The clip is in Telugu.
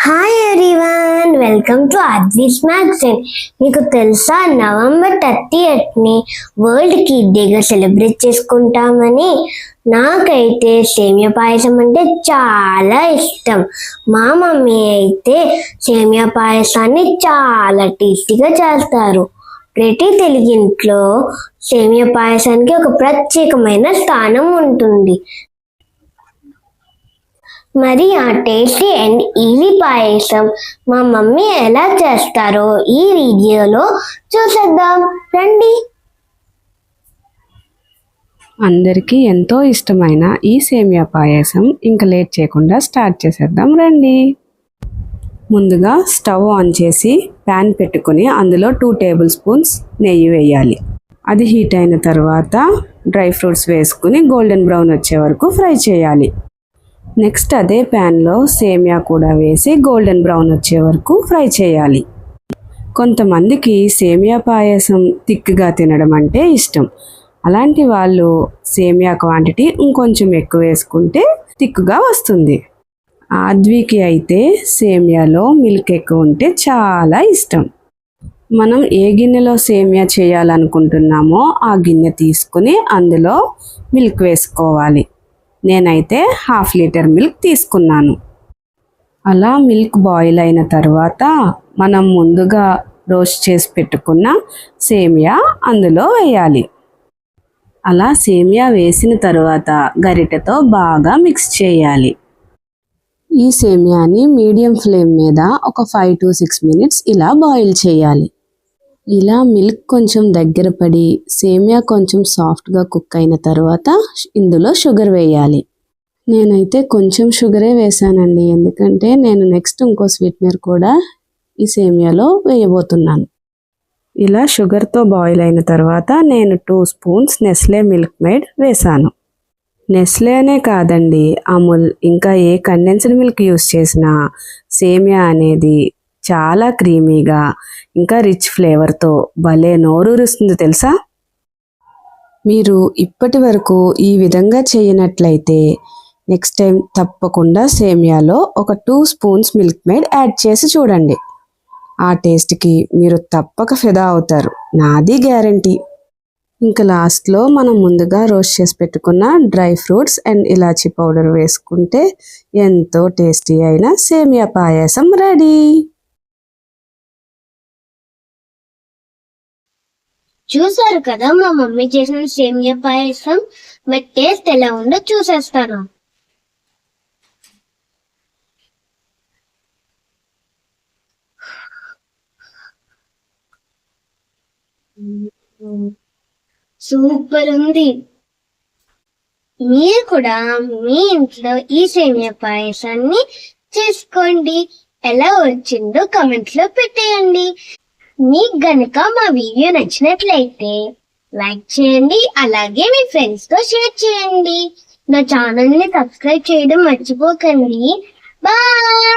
హాయ్ ఎవ్రీవన్, వెల్కమ్ టు అద్విస్ మ్యాగజైన్. మీకు తెలుసా నవంబర్ 30ని వరల్డ్ కిడ్ డేగా సెలబ్రేట్ చేసుకుంటామని? నాకైతే సేమియా పాయసం అంటే చాలా ఇష్టం. మా మమ్మీ అయితే సేమియా పాయసాన్ని చాలా టేస్టీగా చేస్తారు. ప్రతి తెలుగింట్లో సేమియా పాయసానికి ఒక ప్రత్యేకమైన స్థానం ఉంటుంది. మరి ఆ టేస్టీ అండ్ ఈజీ పాయసం మా మమ్మీ ఎలా చేస్తారో ఈ వీడియోలో చూసేద్దాం రండి. అందరికీ ఎంతో ఇష్టమైన ఈ సేమియా పాయసం ఇంకా లేట్ చేయకుండా స్టార్ట్ చేసేద్దాం రండి. ముందుగా స్టవ్ ఆన్ చేసి ప్యాన్ పెట్టుకుని అందులో 2 టేబుల్ స్పూన్స్ నెయ్యి వేయాలి. అది హీట్ అయిన తర్వాత డ్రై ఫ్రూట్స్ వేసుకుని గోల్డెన్ బ్రౌన్ వచ్చే వరకు ఫ్రై చేయాలి. నెక్స్ట్ అదే ప్యాన్లో సేమియా కూడా వేసి గోల్డెన్ బ్రౌన్ వచ్చే వరకు ఫ్రై చేయాలి. కొంతమందికి సేమియా పాయసం థిక్గా తినడం అంటే ఇష్టం. అలాంటి వాళ్ళు సేమియా క్వాంటిటీ ఇంకొంచెం ఎక్కువ వేసుకుంటే థిక్గా వస్తుంది. ఆద్వికి అయితే సేమియాలో మిల్క్ ఎక్కువ ఉంటే చాలా ఇష్టం. మనం ఏ గిన్నెలో సేమియా చేయాలనుకుంటున్నామో ఆ గిన్నె తీసుకుని అందులో మిల్క్ వేసుకోవాలి. నేనైతే 1/2 లీటర్ మిల్క్ తీసుకున్నాను. అలా మిల్క్ బాయిల్ అయిన తర్వాత మనం ముందుగా రోస్ట్ చేసి పెట్టుకున్న సేమియా అందులో వేయాలి. అలా సేమియా వేసిన తర్వాత గరిటెతో బాగా మిక్స్ చేయాలి. ఈ సేమియాని మీడియం ఫ్లేమ్ మీద ఒక 5 to 6 మినిట్స్ ఇలా బాయిల్ చేయాలి. ఇలా మిల్క్ కొంచెం దగ్గర పడి సేమియా కొంచెం సాఫ్ట్గా కుక్ అయిన తర్వాత ఇందులో షుగర్ వేయాలి. నేనైతే కొంచెం షుగరే వేసానండి, ఎందుకంటే నేను నెక్స్ట్ ఇంకో స్వీట్నర్ కూడా ఈ సేమియాలో వేయబోతున్నాను. ఇలా షుగర్తో బాయిల్ అయిన తర్వాత నేను 2 స్పూన్స్ నెస్లే మిల్క్ మేడ్ వేసాను. నెస్లేనే కాదండి, అమూల్ ఇంకా ఏ కండెన్స్డ్ మిల్క్ యూస్ చేసినా సేమియా అనేది చాలా క్రీమీగా ఇంకా రిచ్ ఫ్లేవర్తో భలే నోరూరుస్తుంది తెలుసా. మీరు ఇప్పటి వరకు ఈ విధంగా చేయనట్లయితే నెక్స్ట్ టైం తప్పకుండా సేమియాలో ఒక 2 స్పూన్స్ మిల్క్ మేడ్ యాడ్ చేసి చూడండి. ఆ టేస్ట్కి మీరు తప్పక ఫిదా అవుతారు, నాది గ్యారంటీ. ఇంకా లాస్ట్లో మనం ముందుగా రోస్ట్ చేసి పెట్టుకున్న dry fruits and elaichi powder వేసుకుంటే ఎంతో టేస్టీ అయిన సేమియా పాయసం రెడీ. చూసారు కదా మా మమ్మీ చేసిన సేమియా పాయసం. మరి టేస్ట్ ఎలా ఉందో చూసేస్తాను. సూపర్ ఉంది. మీరు కూడా మీ ఇంట్లో ఈ సేమియా పాయసాన్ని చేసుకోండి. ఎలా వచ్చిందో కమెంట్స్ లో పెట్టేయండి. మీకు గనుక మా వీడియో నచ్చినట్లయితే లైక్ చేయండి, అలాగే మీ ఫ్రెండ్స్ తో షేర్ చేయండి. నా ఛానల్ ని సబ్స్క్రైబ్ చేయడం మర్చిపోకండి. బాయ్.